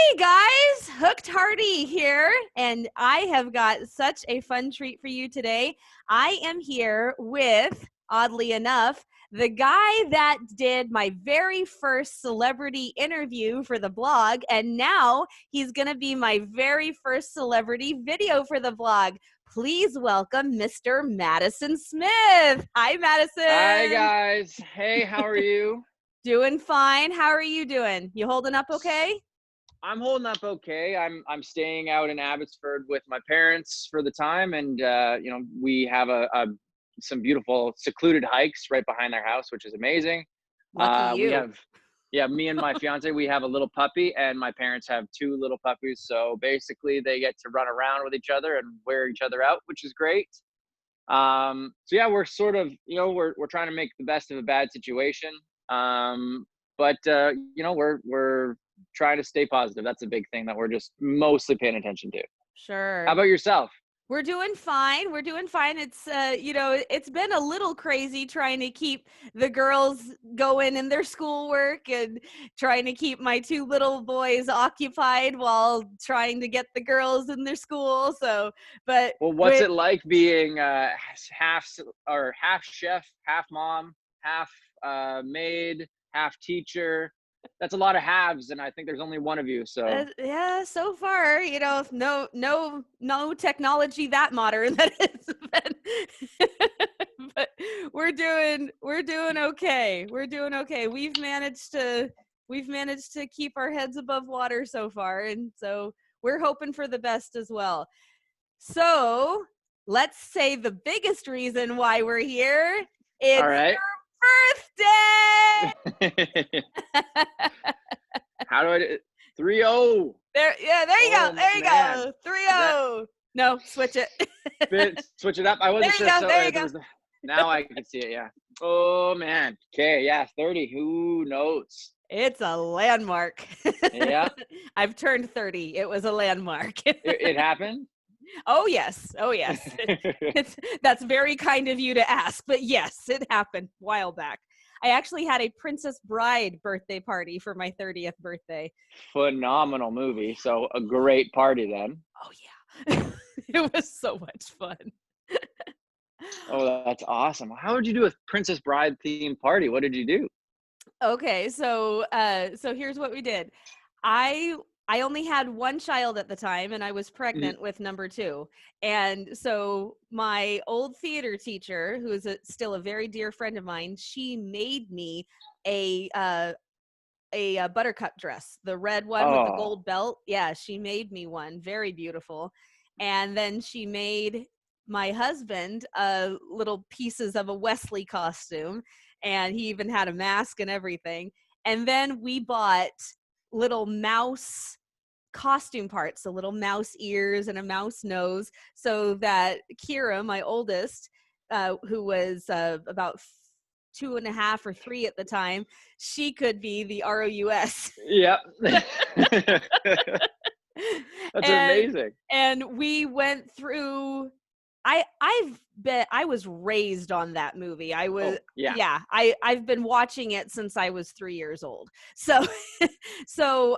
Hey guys, Hooked Heartie here, and I have got such a fun treat for you today. I am here with, oddly enough, the guy that did my very first celebrity interview for the blog, and now he's going to be my very first celebrity video for the blog. Please welcome Mr. Madison Smith. Hi, Madison. Hi guys. Hey, how are you? Doing fine. How are you doing? You holding up okay? I'm holding up okay. I'm staying out in Abbotsford with my parents for the time, and we have some beautiful secluded hikes right behind their house, which is amazing. Lucky We you. have, yeah, me and my fiance, we have a little puppy, and my parents have two little puppies. So basically, they get to run around with each other and wear each other out, which is great. So yeah, we're sort of, we're trying to make the best of a bad situation. We're trying to stay positive. That's a big thing that we're just mostly paying attention to. How Sure. about yourself? We're doing fine. We're doing fine. It's been a little crazy trying to keep the girls going in their schoolwork and trying to keep my two little boys occupied while trying to get the girls in their school. But Well, what's it like being half chef, half mom, half maid, half teacher? That's a lot of halves, and I think there's only one of you. So yeah, so far, no technology that modern that it's been. But we're doing okay. We're doing okay. We've managed to keep our heads above water so far, and so we're hoping for the best as well. So let's say the biggest reason why we're here. all It's right. your birthday. How do I do 3-0? There you go. Oh There you man. go. That 3-0. No, switch it. switch it up. I wasn't There you sure. go. So There you go. now I can see it. Yeah. Oh man. Okay. Yeah. 30. Who knows? It's a landmark. Yeah. I've turned 30. It was a landmark. It happened. Oh yes. Oh yes. That's very kind of you to ask, but yes, it happened a while back. I actually had a Princess Bride birthday party for my 30th birthday. Phenomenal movie. So a great party then. Oh yeah. It was so much fun. Oh, that's awesome. How would you do a Princess Bride themed party? What did you do? Okay, so here's what we did. I only had one child at the time, and I was Mhm. pregnant with number two. And so my old theater teacher, who is still a very dear friend of mine, she made me a buttercup dress, the red one with the Oh, gold belt. Yeah, she made me one, very beautiful. And then she made my husband little pieces of a Wesley costume, and he even had a mask and everything. And then we bought little mouse costume parts, so little mouse ears and a mouse nose, so that Kira, my oldest, who was about 2.5 or 3 at the time, she could be the ROUS. yeah. That's and amazing. and we went through. I was raised on that movie. I was Oh, yeah. Yeah, I've been watching it since I was 3 years old. So so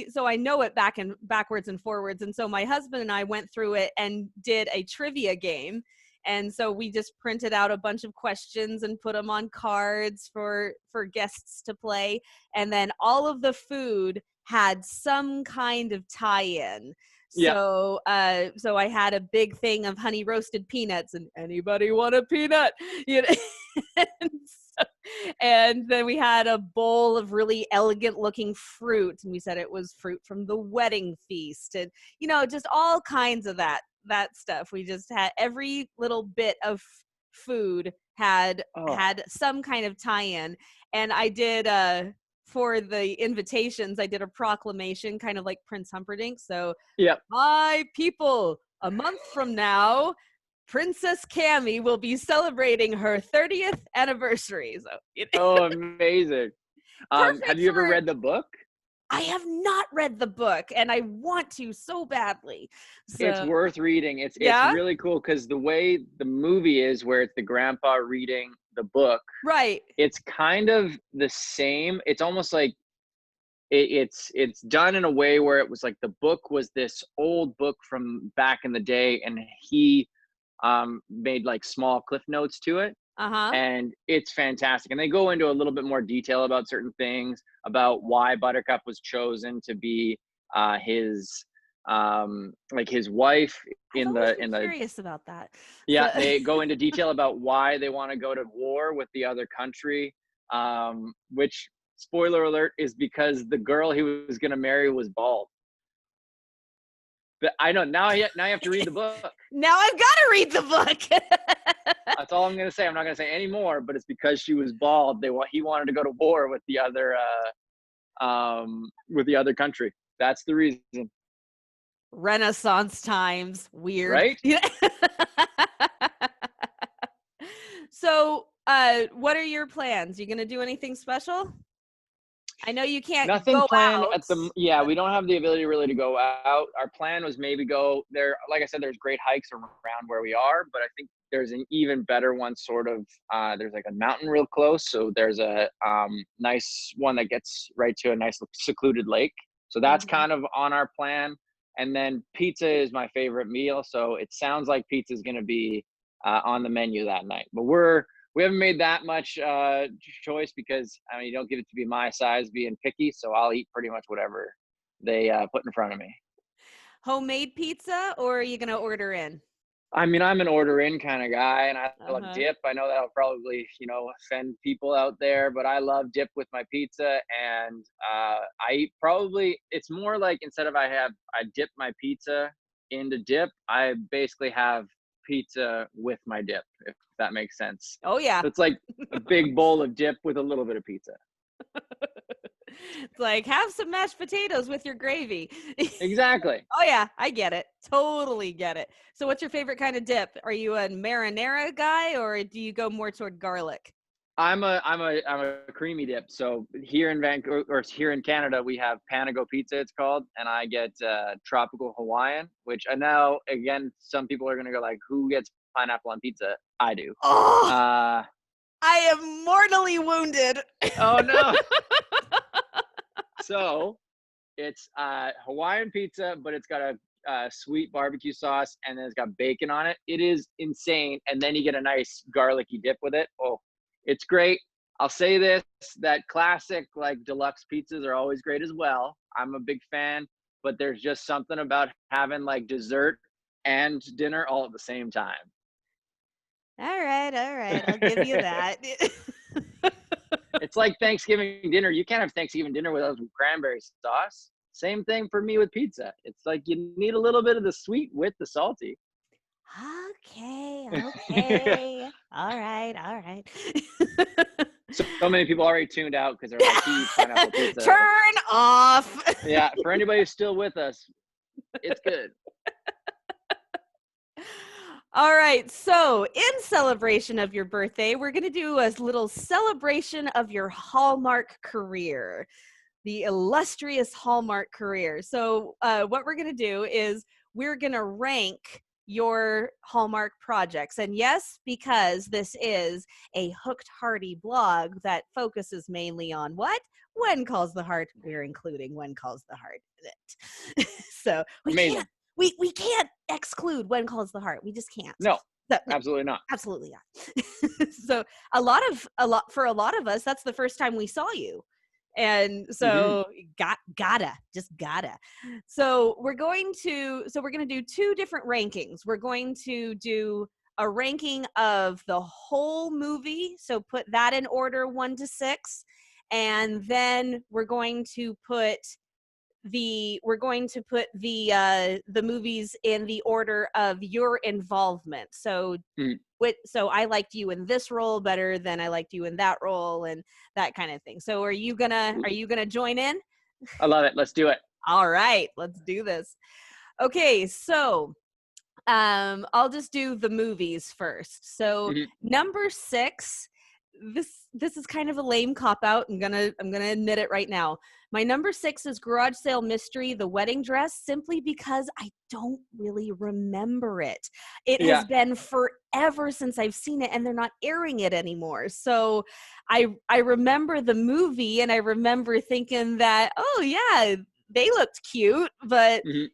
so I know it backwards and forwards. And so my husband and I went through it and did a trivia game. And so we just printed out a bunch of questions and put them on cards for guests to play. And then all of the food had some kind of tie-in. Yeah. So I had a big thing of honey roasted peanuts, and anybody want a peanut? You know? and, so, and then we had a bowl of really elegant looking fruit, and we said it was fruit from the wedding feast, and just all kinds of that stuff. We just had every little bit of food had Oh, some kind of tie-in. And I did for the invitations, I did a proclamation, kind of like Prince Humperdinck. So, yeah. my people, a month from now, Princess Cammy will be celebrating her 30th anniversary. So, Oh, amazing. Have perfect you ever for. read the book? I have not read the book, and I want to so badly. It's So, worth reading. It's yeah, really cool because the way the movie is, where it's the grandpa reading the book, right. it's kind of the same. It's almost like it's done in a way where it was like the book was this old book from back in the day, and he made like small cliff notes to it, Uh-huh. and it's fantastic. And they go into a little bit more detail about certain things, about why Buttercup was chosen to be his like his wife I've in always the been curious about that. yeah, So they go into detail about why they want to go to war with the other country, which, spoiler alert, is because the girl he was going to marry was bald. But I know now. Now you have to read the book. now I've got to read the book. That's all I'm going to say. I'm not going to say any more. But it's because she was bald. He wanted to go to war with the other country. That's the reason, Renaissance times. Weird. right? Yeah. So, what are your plans? You gonna do anything special? I know you can't Nothing go planned out. at the yeah, we don't have the ability really to go out. Our plan was maybe go there. Like I said, there's great hikes around where we are, but I think there's an even better one sort of there's like a mountain real close. So there's a nice one that gets right to a nice secluded lake. So that's Mhm. kind of on our plan. And then pizza is my favorite meal. So it sounds like pizza is going to be on the menu that night. But we haven't made that much choice because I mean you don't get it to be my size being picky, so I'll eat pretty much whatever they put in front of me. Homemade pizza, or are you gonna order in? I mean, I'm an order in kind of guy, and I love Uh-huh. dip. I know that'll probably offend people out there, but I love dip with my pizza, and I eat probably it's more like instead of I dip my pizza into dip, I basically have pizza with my dip, if that makes sense. Oh yeah. So it's like a big bowl of dip with a little bit of pizza. It's like have some mashed potatoes with your gravy. Exactly. Oh yeah, I get it. Totally get it. So what's your favorite kind of dip? Are you a marinara guy or do you go more toward garlic? I'm a creamy dip. So here in Vancouver or here in Canada, we have Panago pizza, it's called, and I get tropical Hawaiian, which I know again some people are gonna go like, who gets pineapple on pizza? I do. Oh, Uh, I am mortally wounded. oh no. So it's Hawaiian pizza, but it's got a sweet barbecue sauce, and then it's got bacon on it. It is insane, and then you get a nice garlicky dip with it. Oh, it's great. I'll say this: that classic like deluxe pizzas are always great as well. I'm a big fan, but there's just something about having like dessert and dinner all at the same time. All right, I'll give you that. It's like Thanksgiving dinner. You can't have Thanksgiving dinner without some cranberry sauce. Same thing for me with pizza. It's like you need a little bit of the sweet with the salty. Okay. All right. So many people already tuned out because they're like, he eats pineapple pizza. Turn off. Yeah, for anybody who's still with us, it's good. All right. So, in celebration of your birthday, we're going to do a little celebration of your Hallmark career, the illustrious Hallmark career. So, what we're going to do is we're going to rank your Hallmark projects. And yes, because this is a Hooked Heartie blog that focuses mainly on what? When Calls the Heart, we're including When Calls the Heart in it. So we Amazing. can't we can't exclude When Calls the Heart. We just can't. No, So, absolutely not. absolutely not. So for a lot of us, that's the first time we saw you. And Hmm. so gotta. So we're going to do two different rankings. We're going to do a ranking of the whole movie. So put that in order 1 to 6. And then we're going to put the movies in the order of your involvement. So Hmm. so I liked you in this role better than I liked you in that role, and that kind of thing. So are you gonna join in? I love it. Let's do it. All right, let's do this. Okay, so I'll just do the movies first. So Hmm. number 6, this is kind of a lame cop out. I'm gonna admit it right now. My number 6 is Garage Sale Mystery: The Wedding Dress, simply because I don't really remember it. It Yeah. has been forever forever since I've seen it, and they're not airing it anymore. So I remember the movie, and I remember thinking that, oh yeah, they looked cute, but Mhm.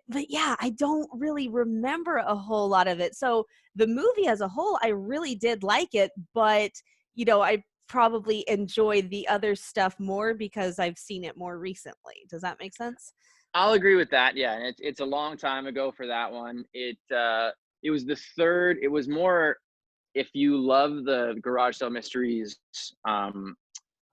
but yeah, I don't really remember a whole lot of it. So the movie as a whole, I really did like it, but I probably enjoy the other stuff more because I've seen it more recently. Does that make sense? I'll agree with that. Yeah, and it's a long time ago for that one. It was the third. It was more, if you love the Garage Sale Mysteries, um,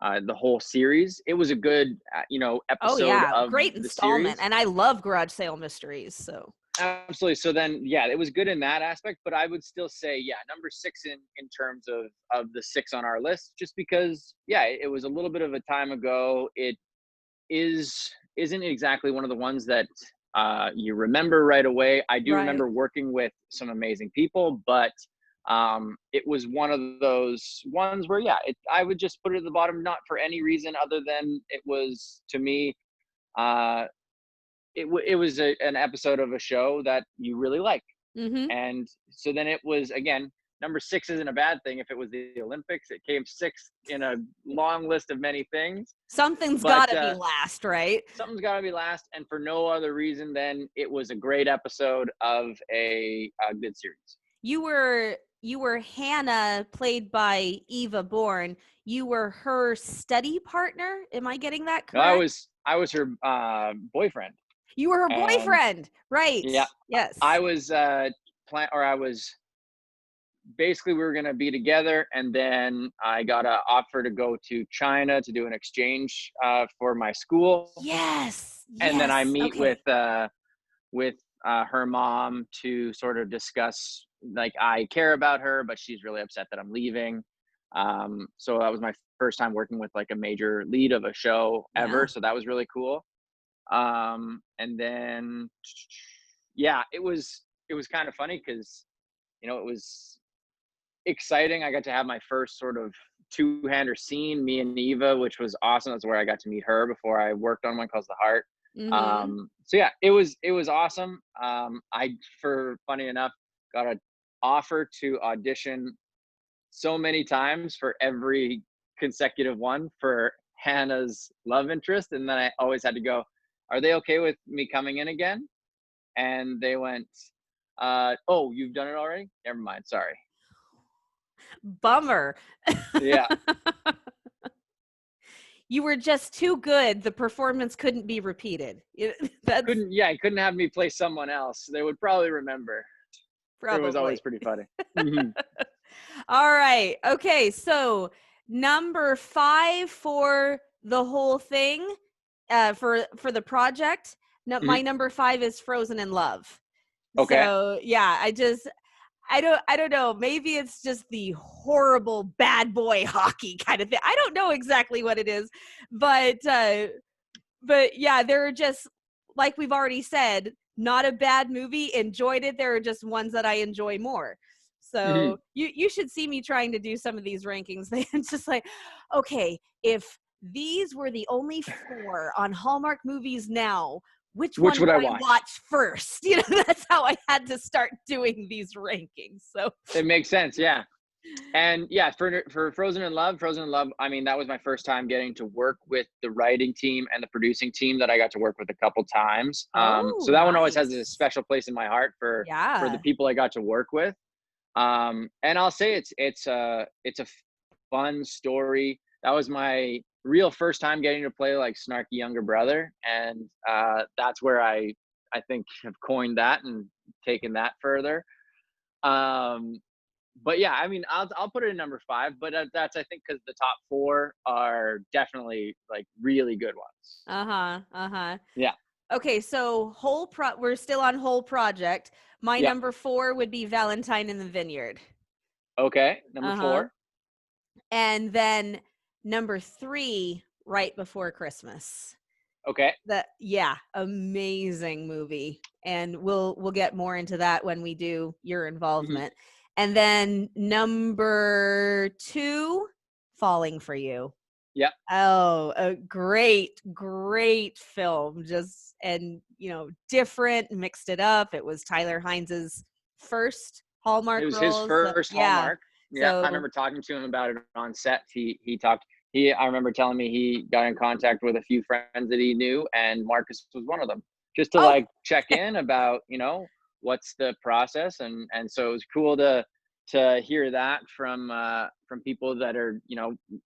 the whole series, it was a good Oh episode yeah, of great the installment. series. And I love Garage Sale Mysteries, so. Absolutely. So then, yeah, it was good in that aspect, but I would still say, yeah, number six in terms of the six on our list, just because, yeah, it was a little bit of a time ago. It isn't exactly one of the ones that you remember right away. I do Right. remember working with some amazing people, but it was one of those ones where, yeah, I would just put it at the bottom, not for any reason other than it was, to me, uh, it was an episode of a show that you really like. Mhm. And so then it was, again, number six isn't a bad thing. If it was the Olympics, it came sixth in a long list of many things. Something's But got to be last, right? something's got to be last, and for no other reason than it was a great episode of a good series. You were Hannah, played by Eva Bourne. You were her study partner. Am I getting that No, correct? I was her boyfriend, You were her and boyfriend. Right. yeah, I Yes. was I was basically, we were going to be together, and then I got an offer to go to China to do an exchange for my school, Yes. and then I Yes. meet Okay. with her mom to sort of discuss, like, I care about her, but she's really upset that I'm leaving. So that was my first time working with like a major lead of a show ever, Yeah. so that was really cool. And then, yeah, it was kind of funny because it was exciting. I got to have my first sort of two-hander scene, me and Eva, which was awesome. That's where I got to meet her before I worked on one called The Heart. Mhm. So yeah, it was awesome. I, for funny enough, got an offer to audition so many times for every consecutive one for Hannah's love interest, and then I always had to go, "Are they okay with me coming in again?" And they went, "Oh, you've done it already? Never mind. Sorry." Bummer. Yeah. You were just too good. The performance couldn't be repeated. That's Couldn't have me play someone else. They would probably remember. It was always probably. pretty funny. Mhm. All right. Okay. So number 5 for the whole thing, for the project. No, my Mhm. number 5 is Frozen in Love. Okay. So yeah, I don't know. Maybe it's just the horrible bad boy hockey kind of thing. I don't know exactly what it is, but yeah, there are just, like we've already said, not a bad movie. Enjoyed it. There are just ones that I enjoy more. So Mhm. you should see me trying to do some of these rankings. It's just like, okay, if these were the only 4 on Hallmark movies now, which Which one would would I I watch? watch first? That's how I had to start doing these rankings. So It makes sense, yeah. And yeah, for Frozen in Love, I mean, that was my first time getting to work with the writing team and the producing team that I got to work with a couple times. So oh, that one always has a nice. special place in my heart for the Yeah. people I got to work with. And I'll say it's a fun story. That was my real first time getting to play like snarky younger brother, and that's where I think have coined that and taken that further. Um, but yeah, I mean, I'll put it in number 5, but that's, I think, because the top 4 are definitely like really good ones. Uh-huh. Uh-huh. Yeah. Okay, so we're still on whole project. My Yeah. number 4 would be Valentine in the Vineyard. Okay. Number Uh-huh. 4. And then number 3, Right Before Christmas. Okay. Yeah, amazing movie. And we'll get more into that when we do your Hmm. involvement. And then number 2, Falling for You. Yeah. Oh, a great, great film. Just, and different, mixed it up. It was Tyler Hines's first It Hallmark was his girls. first Yeah. Hallmark. Yeah, I So, remember talking to him about it on set. He talked. I remember telling me he got in contact with a few friends that he knew, and Marcus was one of them, just to oh, like check in about what's the process, and so it was cool to hear that from people that are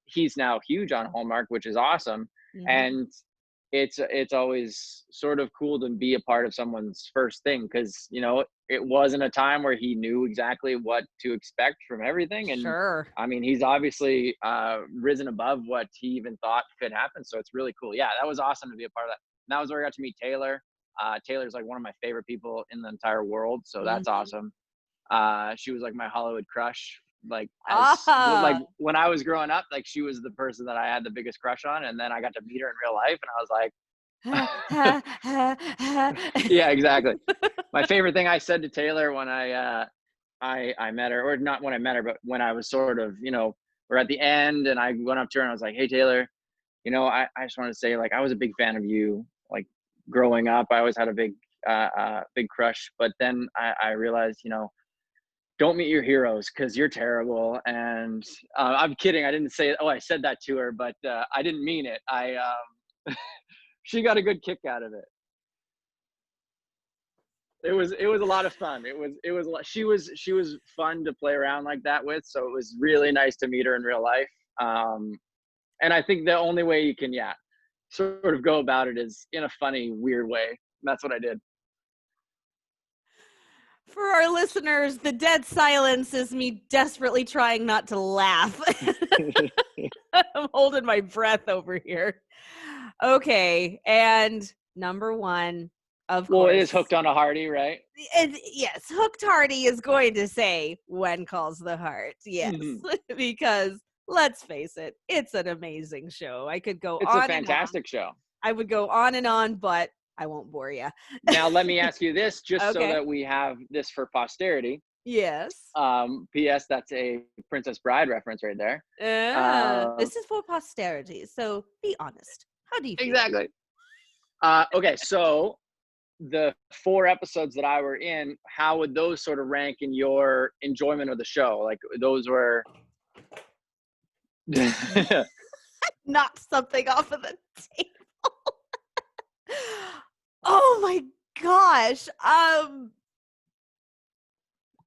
he's now huge on Hallmark, which is awesome, mhm. and it's always sort of cool to be a part of someone's first thing because it wasn't a time where he knew exactly what to expect from everything. And Sure. I mean, he's obviously risen above what he even thought could happen. So it's really cool. Yeah, that was awesome to be a part of that. And that was where I got to meet Taylor. Taylor's like one of my favorite people in the entire world. So that's Mhm. awesome. She was like my Hollywood crush. Like like Ah. when I was growing up, like she was the person that I had the biggest crush on. And then I got to meet her in real life and I was like, yeah, exactly. My favorite thing I said to Taylor when I met her, or not when I met her, but when I was sort of, we're at the end and I went up to her and I was like, hey Taylor, I just want to say like I was a big fan of you. Like growing up, I always had a big crush, but then I realized, don't meet your heroes because you're terrible. And I'm kidding. I didn't say, oh, I said that to her, but I didn't mean it. She got a good kick out of it. It was a lot of fun. It was a lot. She was fun to play around like that with. So it was really nice to meet her in real life. Um, and I think the only way you can, yeah, sort of go about it is in a funny, weird way. And that's what I did. For our listeners, the dead silence is me desperately trying not to laugh. I'm holding my breath over here. Okay, and number one, of Well, it is course. hooked on a Heartie, right? And yes, Hooked Heartie is going to say when calls the heart. Yes, Mhm. because let's face it, it's an amazing show. I could go It's a on and on. fantastic show. I would go on and on, but I won't bore you. Now, let me ask you this, just so Okay. that we have this for posterity. Yes. P.S. That's a Princess Bride reference right there. Um, This is for posterity, so be honest. How do you feel? exactly. Okay, so the 4 episodes that I were in, how would those sort of rank in your enjoyment of the show? Like those were. Knock something off of the table. Oh my gosh.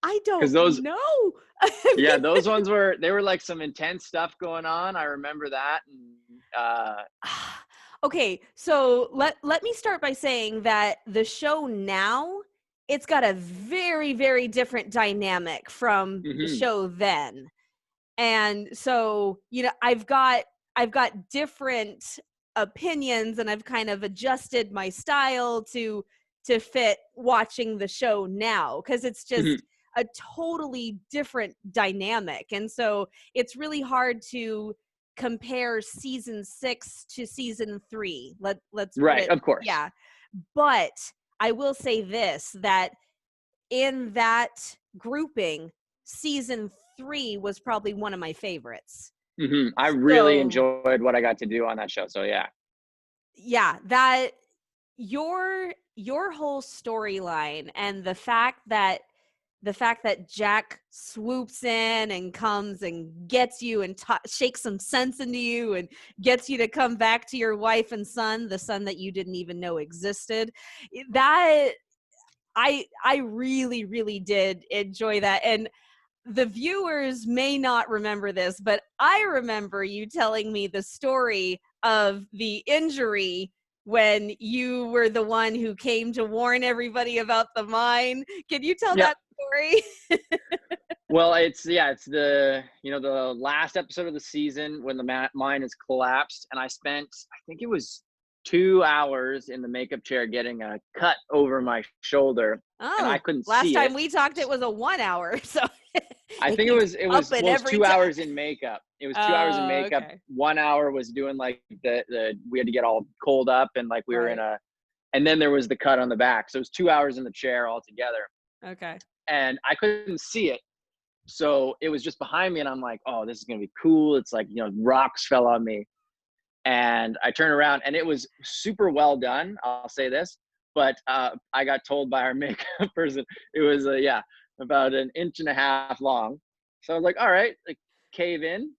I Because don't those, know. yeah, those ones they were like some intense stuff going on. I remember that. And, Okay, so let me start by saying that the show now, it's got a very, very different dynamic from the mhm, show then. And so, I've got different opinions, and I've kind of adjusted my style to fit watching the show now, because it's mhm. just a totally different dynamic. And so it's really hard to compare season 6 to season 3. Let's put Right, it, of course. yeah. But I will say this, that in that grouping, season 3 was probably one of my favorites. I really So, enjoyed what I got to do on that show. So yeah. yeah, that your whole storyline, and the fact that Jack swoops in and comes and gets you and shakes some sense into you and gets you to come back to your wife and son, the son that you didn't even know existed. That I really, really did enjoy that. And the viewers may not remember this, but I remember you telling me the story of the injury when you were the one who came to warn everybody about the mine. Can you tell Yep. that story? Well, it's the last episode of the season when the mine is collapsed, and I spent, I think it was 2 hours in the makeup chair getting a cut over my shoulder, and I Oh, couldn't last see time it. we talked, it was a 1 hour. So I it think it keeps was it was upping well, it was every 2 hours time. in makeup. It was 2 hours in Oh, makeup. okay. 1 hour was doing like the we had to get all cold up and like we were in Right. a, and then there was the cut on the back. So it was 2 hours in the chair altogether, Okay. and I couldn't see it. So it was just behind me, and I'm like, oh, this is gonna be cool. It's like rocks fell on me, and I turned around, and it was super well done. I'll say this, but I got told by our makeup person, it was yeah, about an inch and a half long. So I was like, all right, like cave in.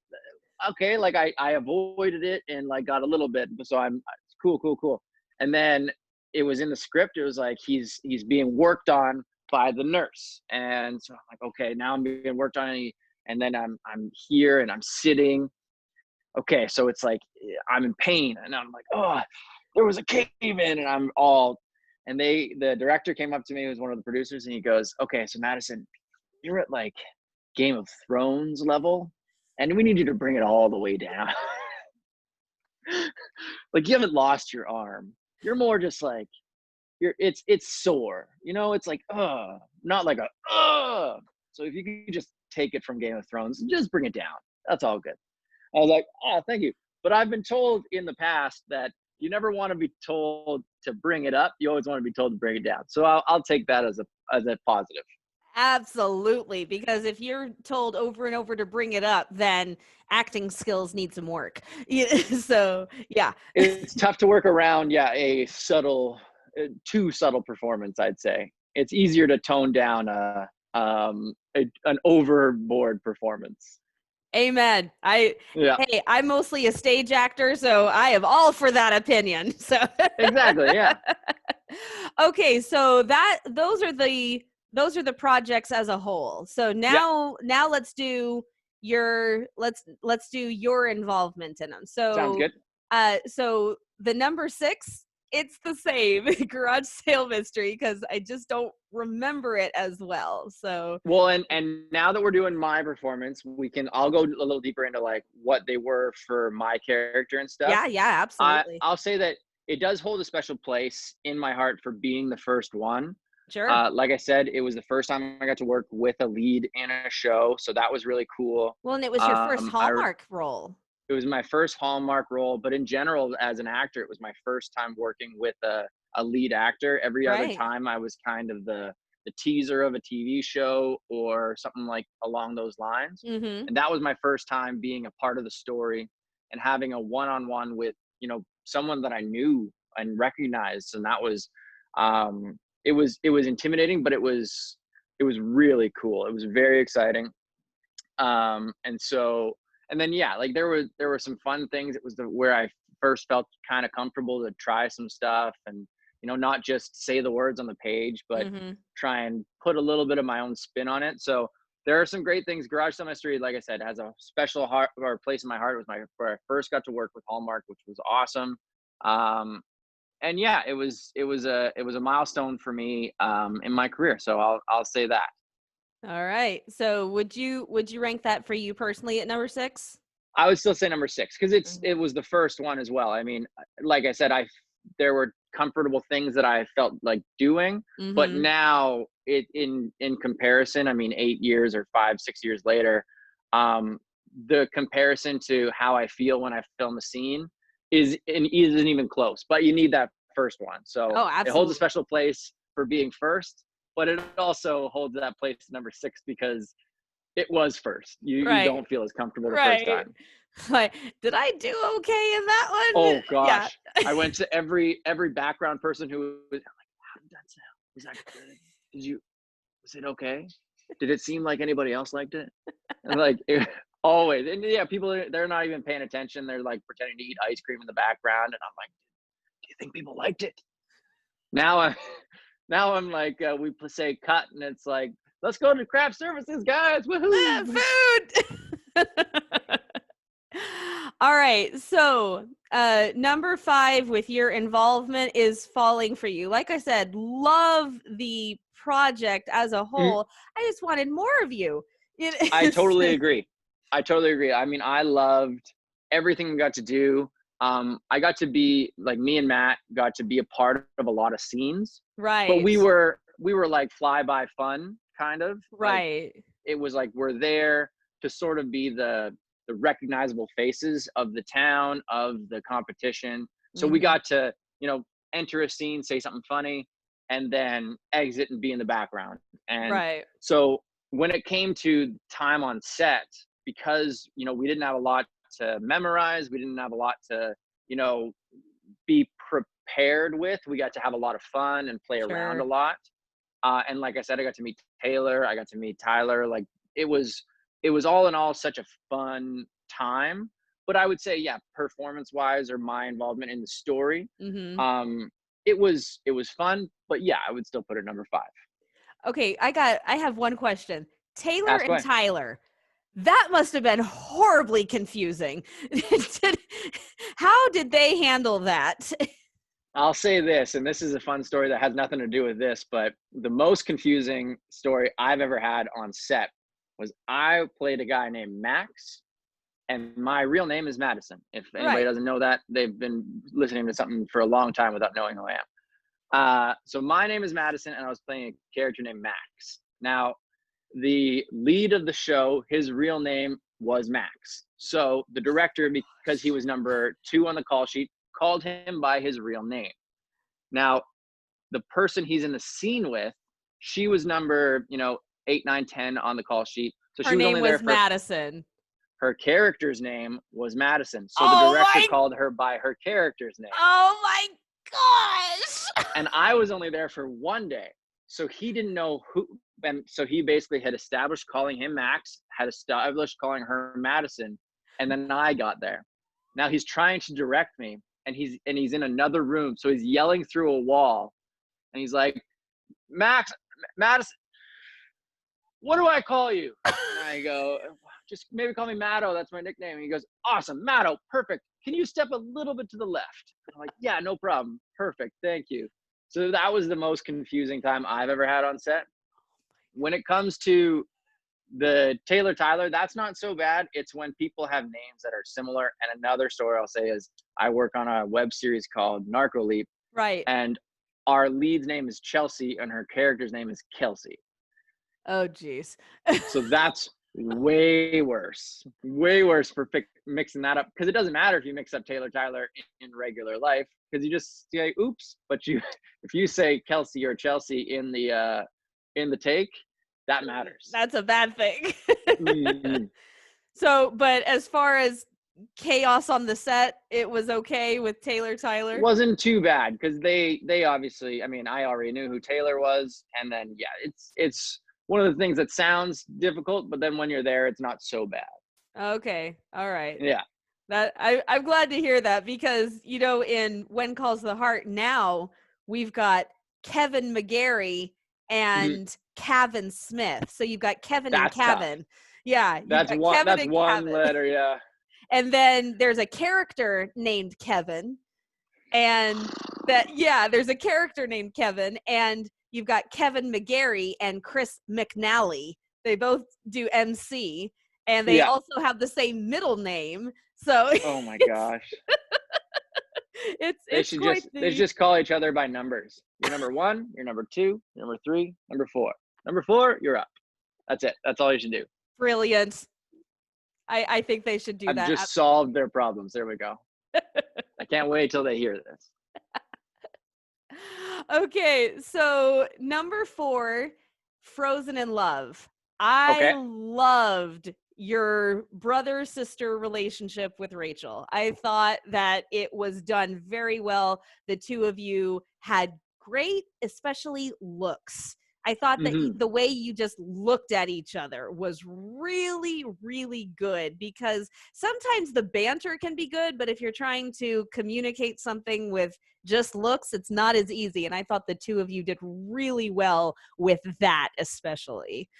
Okay, like I avoided it and like got a little bit, so I'm cool, cool, cool. And then it was in the script. It was like he's being worked on by the nurse, and so I'm like, okay, now I'm being worked on, and then I'm here and I'm sitting. Okay, so it's like I'm in pain, and I'm like, oh, there was a cave in, and I'm all. And the director came up to me, who was one of the producers, and he goes, okay, so Madison, you're at like Game of Thrones level, and we need you to bring it all the way down. Like you haven't lost your arm. You're more just like it's sore. You know, it's like not like a So if you could just take it from Game of Thrones, just bring it down. That's all good. I was like, oh, thank you. But I've been told in the past that you never want to be told to bring it up. You always want to be told to bring it down. So I'll take that as a positive. Absolutely, because if you're told over and over to bring it up, then acting skills need some work. Yeah, so, yeah. It's tough to work around, yeah, a subtle, too subtle performance, I'd say. It's easier to tone down an overboard performance. Amen. Yeah, Hey, I'm mostly a stage actor, so I am all for that opinion. So, exactly. Yeah, okay, so those are the projects as a whole. So yeah, now let's do your involvement in them. sounds good. So the number 6, it's the same garage sale mystery because I just don't remember it as well. So Well, and now that we're doing my performance, I'll go a little deeper into like what they were for my character and stuff. yeah, absolutely. I'll say that it does hold a special place in my heart for being the first one. Sure. Like I said, it was the first time I got to work with a lead in a show, so that was really cool. Well, and it was your first Hallmark role. It was my first Hallmark role, but in general, as an actor, it was my first time working with a lead actor. Every other Right. time, I was kind of the teaser of a TV show or something like along those lines. Mm-hmm. And that was my first time being a part of the story and having a one-on-one with, someone that I knew and recognized. And that was, it was intimidating, but it was really cool. It was very exciting. And then yeah, like there were some fun things. It was where I first felt kind of comfortable to try some stuff and not just say the words on the page, but Mm-hmm. try and put a little bit of my own spin on it. So there are some great things. Garage Sale Mystery, like I said, has a special heart or place in my heart. It was where I first got to work with Hallmark, which was awesome. And yeah, it was a milestone for me in my career. So I'll say that. All right. So would you rank that for you personally at number 6? I would still say number 6 because Mhm. it was the first one as well. I mean, like I said, there were comfortable things that I felt like doing, but Mhm. now in comparison, I mean, 8 years or 5, 6 years later, um, the comparison to how I feel when I film a scene isn't even close. But you need that first one, so Oh, it holds a absolutely. special place for being first, but it also holds that place number 6 because it was first. You Right. don't feel as comfortable the first Right. time. Like, did I do okay in that one? Oh Yeah. gosh. I went to every background person who was like, how did that sound? Was that good? Was it okay? Did it seem like anybody else liked it? And like always. And yeah, people they're not even paying attention. They're like pretending to eat ice cream in the background. And I'm like, do you think people liked it? Now I now I'm like we say cut and it's like, let's go to craft services, guys. Woohoo. Food. All right. So, number 5 with your involvement is Falling for You. Like I said, love the project as a Mhm. whole. I just wanted more of you. It I is. totally agree. I totally agree. I mean, I loved everything we got to do. I got to be like me and Matt got to be a part of a lot of scenes, but Right. we were like fly by fun kind of like Right. it was like we're there to sort of be the recognizable faces of the town of the competition. So we Mhm. got to enter a scene, say something funny, and then exit and be in the background. And Right. so when it came to time on set, because we didn't have a lot to memorize, we didn't have a lot to you know be prepared with. We got to have a lot of fun and play around a Sure. lot. And like I said, I got to meet Taylor, I got to meet Tyler. Like it was it was all in all such a fun time. But I would say, yeah, performance wise or my involvement in the story, Mm-hmm. um, it was fun. But yeah, I would still put it number 5. Okay, I have one question. Taylor Ask and away. Tyler, that must have been horribly confusing. How did they handle that? I'll say this, and this is a fun story that has nothing to do with this, but the most confusing story I've ever had on set was I played a guy named Max, and my real name is Madison. If anybody Right. doesn't know that, they've been listening to something for a long time without knowing who I am. So my name is Madison, and I was playing a character named Max. Now, the lead of the show, his real name was Max. So the director, because he was number 2 on the call sheet, called him by his real name. Now, the person he's in the scene with, she was number, 8, 9, 10 on the call sheet. So Her she was name only there was for Madison. her character's name was Madison. So the Oh director my called her by her character's name. Oh my gosh. And I was only there for 1 day. So he didn't know who, and so he basically had established calling him Max, had established calling her Madison, and then I got there. Now he's trying to direct me, and he's in another room, so he's yelling through a wall, and he's like, Max, Madison, what do I call you? And I go, just maybe call me Matto. That's my nickname. And he goes, awesome, Matto, perfect. Can you step a little bit to the left? I'm like, yeah, no problem. Perfect. Thank you. So that was the most confusing time I've ever had on set. When it comes to the Taylor Tyler, that's not so bad. It's when people have names that are similar. And another story I'll say is I work on a web series called Narco Leap, Right. and our lead's name is Chelsea and her character's name is Kelsey. Oh geez. So that's way worse for mixing that up, because it doesn't matter if you mix up Taylor Tyler in regular life, because you just say oops. But you if you say Kelsey or Chelsea in the take, that matters. That's a bad thing. Mm, So, but as far as chaos on the set, it was okay with Taylor Tyler? wasn't too bad, because they obviously, I mean, I already knew who Taylor was, and then yeah, it's one of the things that sounds difficult, but then when you're there, it's not so bad. Okay. All right. Yeah. That I'm glad to hear that, because in When Calls the Heart now we've got Kevin McGarry Mhm. and Kevin Smith. So you've got Kevin and That's tough. Kevin. Yeah, you've got Kevin That's and one Kevin. letter. Yeah. And then there's a character named Kevin. And there's a character named Kevin, and you've got Kevin McGarry and Chris McNally. They both do MC, and they Yeah. also have the same middle name. So Oh my it's gosh. it's quite They should the just call each other by numbers. You're number 1, you're number 2, you're number 3, number 4. Number 4, you're up. That's it. That's all you should do. brilliant. I think they should do I've that. just solved their problems. There we go. I can't wait till they hear this. Okay, so number 4, Frozen in Love. I Okay. loved your brother-sister relationship with Rachel. I thought that it was done very well. The two of you had great, especially looks. I thought that Hmm. the way you just looked at each other was really, really good, because sometimes the banter can be good, but if you're trying to communicate something with just looks, it's not as easy. And I thought the two of you did really well with that, especially.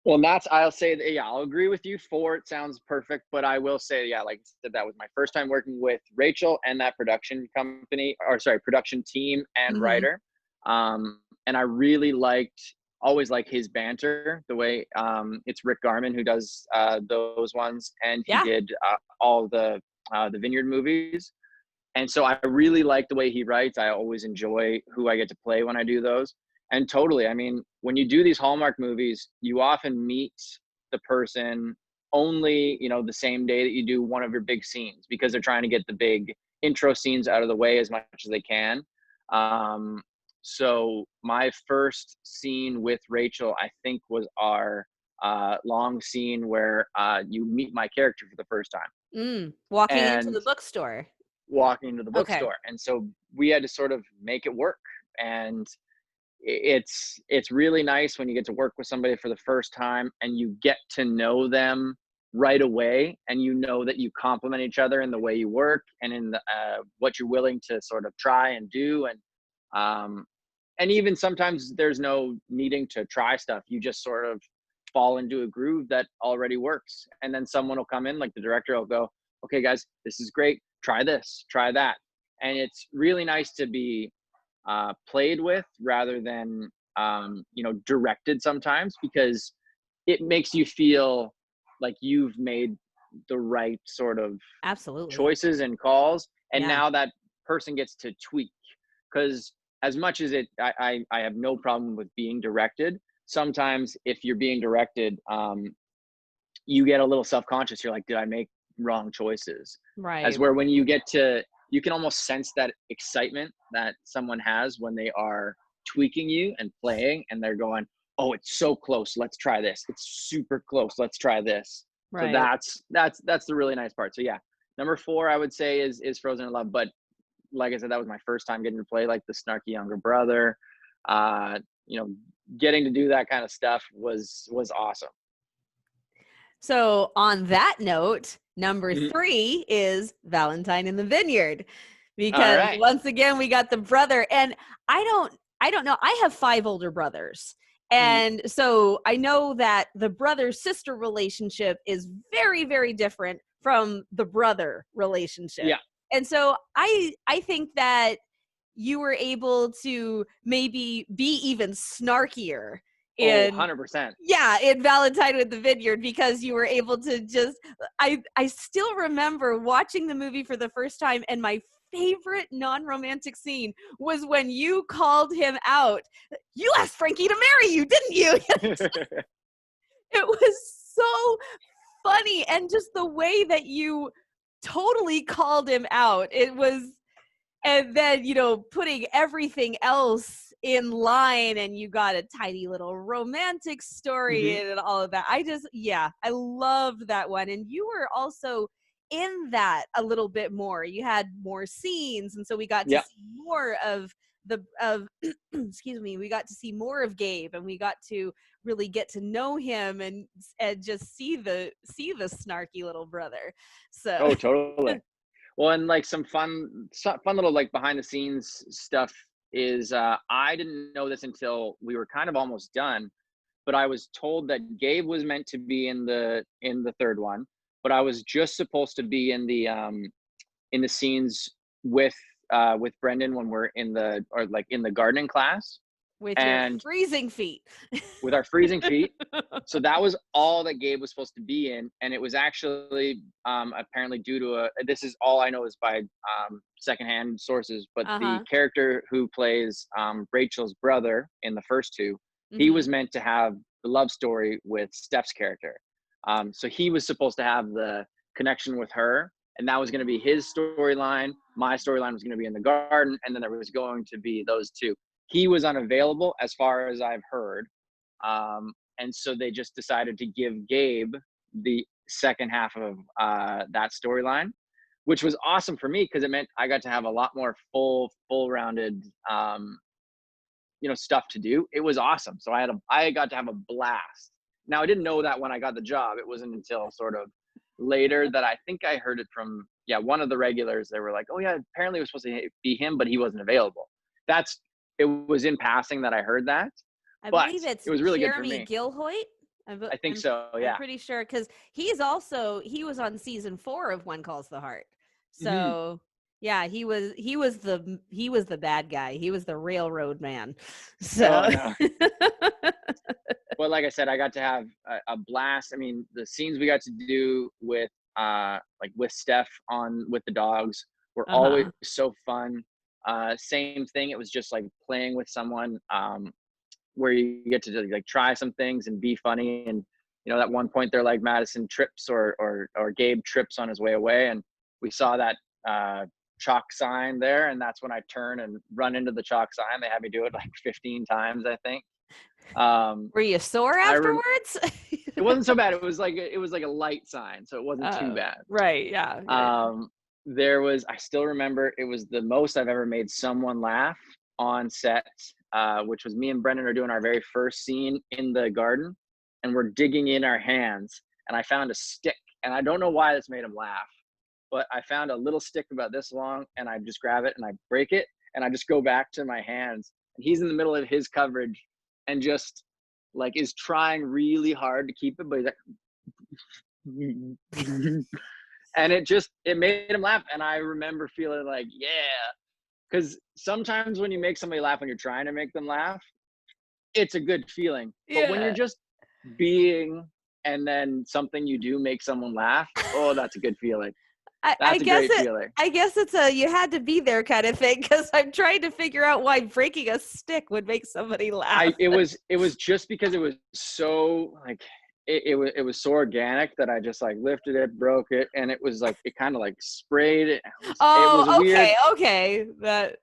Well, I'll say that, yeah, I'll agree with you. 4, it sounds perfect, but I will say, yeah, like I said, that was my first time working with Rachel and that production company, or sorry, production team and Mm-hmm. writer. And I really always like his banter, the way, it's Rick Garman who does those ones, and he Yeah. did all the Vineyard movies. And so I really like the way he writes. I always enjoy who I get to play when I do those. And totally, I mean, when you do these Hallmark movies, you often meet the person only, the same day that you do one of your big scenes, because they're trying to get the big intro scenes out of the way as much as they can. So my first scene with Rachel, I think, was our long scene where you meet my character for the first time. Walking into the And bookstore. walking into the Okay. bookstore. And so we had to sort of make it work. And it's really nice when you get to work with somebody for the first time and you get to know them right away, and you know that you complement each other in the way you work and in the what you're willing to sort of try and do. Um and even sometimes there's no needing to try stuff, you just sort of fall into a groove that already works, and then someone will come in, like the director will go, okay guys, this is great, try this, try that. And it's really nice to be played with rather than directed sometimes, because it makes you feel like you've made the right sort of Absolutely. choices and calls, and Yeah. now that person gets to tweak. Because as much as I have no problem with being directed, sometimes if you're being directed, you get a little self-conscious, you're like, did I make wrong choices? As Right. where when you get to, you can almost sense that excitement that someone has when they are tweaking you and playing, and they're going, oh, it's so close, let's try this, it's super close, let's try this. So Right. that's the really nice part. So yeah, number 4 I would say is Frozen in Love. But like I said, that was my first time getting to play like the snarky younger brother. uh you know Getting to do that kind of stuff was awesome. So on that note, number Mhm. 3 is Valentine in the Vineyard, All because right. once again we got the brother, and I don't know, I have 5 older brothers. Mhm. And so I know that the brother sister relationship is very very different from the brother relationship. Yeah. And so I think that you were able to maybe be even snarkier Oh, in, 100%. yeah, in Valentine with the Vineyard, because you were able to just, I still remember watching the movie for the first time, and my favorite non-romantic scene was when you called him out. You asked Frankie to marry you, didn't you? It was so funny, and just the way that you totally called him out. It was, and then putting everything else in line, and you got a tiny little romantic story Mhm. and all of that. I just, yeah, I loved that one. And you were also in that a little bit more, you had more scenes, and so we got to Yeah. see more of the of excuse me, we got to see more of Gabe, and we got to really get to know him, and just see the snarky little brother. So Oh, totally. Well, and like some fun little like behind the scenes stuff is, I didn't know this until we were kind of almost done, but I was told that Gabe was meant to be in the third one, but I was just supposed to be in the scenes with Brendan when we're in the gardening class, with your and freezing feet. with our freezing feet. So that was all that Gabe was supposed to be in, and it was actually apparently due to this is all I know is by secondhand sources, but the Uh-huh. character who plays Rachel's brother in the first two, he was Mhm. meant to have the love story with Steph's character. So he was supposed to have the connection with her, and that was going to be his storyline. My storyline was going to be in the garden, and then there was going to be those two. He was unavailable as far as I've heard, and so they just decided to give Gabe the second half of that storyline, which was awesome for me because it meant I got to have a lot more full rounded stuff to do. It was awesome. So I got to have a blast. Now I didn't know that when I got the job. It wasn't until sort of later that I think I heard it from, yeah, one of the regulars. They were like, oh yeah, apparently it was supposed to be him, but he wasn't available. That's It was in passing that I heard that, I but believe it's it was really good for Jeremy me. Gilhoyt. I think I'm so, I'm yeah. pretty sure, because he was on season 4 of One Calls the Heart. Mhm. So yeah, he was the bad guy. He was the railroad man. Oh, So no. But like I said, I got to have a blast. I mean, the scenes we got to do with with Steph on with the dogs were always uh-huh. so fun. Same thing. It was just like playing with someone, where you get to like try some things and be funny. And at one point they're like Madison trips or Gabe trips on his way away, and we saw that chalk sign there, and that's when I turn and run into the chalk sign. They had me do it like 15 times, I think. Um, Were you sore I rem- afterwards? it wasn't so bad. It was like a light sign, so it wasn't too Oh, bad. right. Yeah. Yeah. There was, I still remember, it was the most I've ever made someone laugh on set, which was me and Brendan are doing our very first scene in the garden, and we're digging in our hands, and I found a stick, and I don't know why this made him laugh, but I found a little stick about this long, and I just grab it and I break it, and I just go back to my hands, and he's in the middle of his coverage, and just like is trying really hard to keep it, but he's like, and it made him laugh, and I remember feeling like, yeah, because sometimes when you make somebody laugh when you're trying to make them laugh, it's a good feeling. But when you're Yeah. just being, and then something you do make someone laugh, oh, that's a good feeling. I That's a guess great feeling. it's a you had to be there kind of thing, because I'm trying to figure out why breaking a stick would make somebody laugh. It was just because it was so like it was so organic that I just like lifted it, broke it, and it was like it kind of like sprayed it. It was Oh, weird, okay.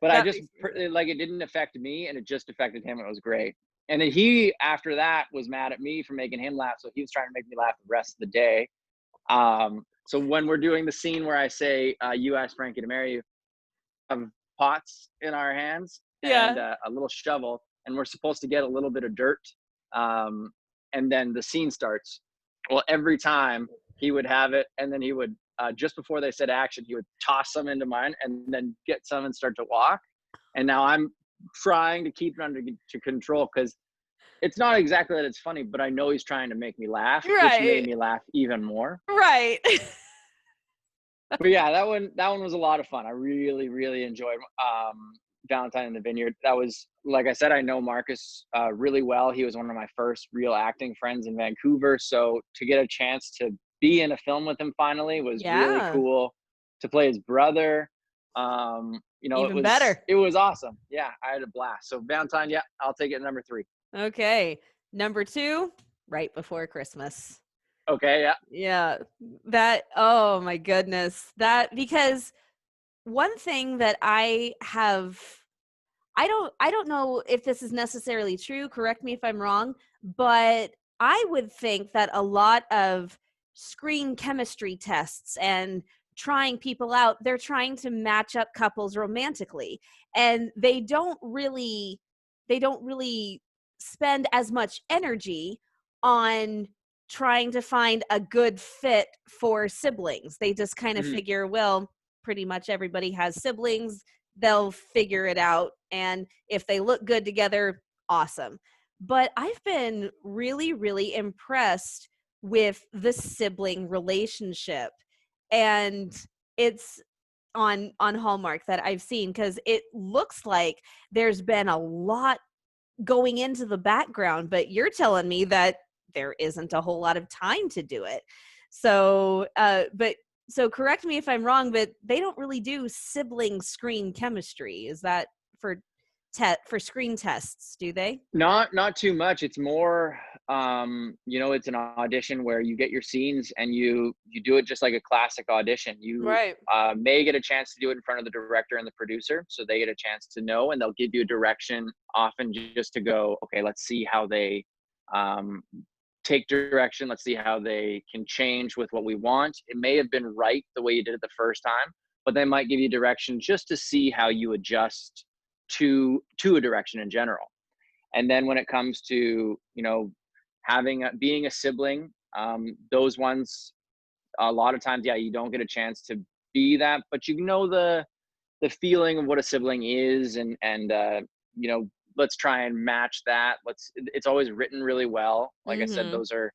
but I That just makes sense. like it didn't affect me, and it just affected him. It was great. And then he after that was mad at me for making him laugh, so he was trying to make me laugh the rest of the day. So when we're doing the scene where I say, "You asked Frankie to marry you," have pots in our hands and Yeah. a little shovel, and we're supposed to get a little bit of dirt, um, and then the scene starts. Well, every time he would have it, and then he would just before they said action, he would toss some into mine, and then get some and start to walk. And now I'm trying to keep it under to control because it's not exactly that it's funny, but I know he's trying to make me laugh, which made Right. me laugh even more. Right. But yeah, that one was a lot of fun. I really, really enjoyed Valentine in the Vineyard. That was, like I said, I know Marcus really well. He was one of my first real acting friends in Vancouver. So to get a chance to be in a film with him finally was really Yeah. cool. To play his brother, it Even was better. it was awesome. Yeah, I had a blast. So Valentine, yeah, I'll take it at number 3. Okay. Number 2, Right Before Christmas. Okay, yeah. Yeah. Oh my goodness. Because one thing that I don't know if this is necessarily true, correct me if I'm wrong, but I would think that a lot of screen chemistry tests and trying people out, they're trying to match up couples romantically, and they don't really spend as much energy on trying to find a good fit for siblings. They just kind of Mhm. figure, well, pretty much everybody has siblings, they'll figure it out, and if they look good together, awesome. But I've been really, really impressed with the sibling relationship, and it's on Hallmark that I've seen, because it looks like there's been a lot going into the background, but you're telling me that there isn't a whole lot of time to do it. So correct me if I'm wrong, but they don't really do sibling screen chemistry. Is that for for screen tests, do they? Not too much. It's more, it's an audition where you get your scenes and you do it just like a classic audition. You Right. may get a chance to do it in front of the director and the producer, so they get a chance to know, and they'll give you a direction often just to go, okay, let's see how they um, take direction. Let's see how they can change with what we want. It may have been right the way you did it the first time, but they might give you direction just to see how you adjust to a direction in general. And then when it comes to being a sibling, those ones a lot of times, yeah, you don't get a chance to be that, but you know the feeling of what a sibling is, and you know let's try and match that. It's always written really well. Like I said, Mhm. those are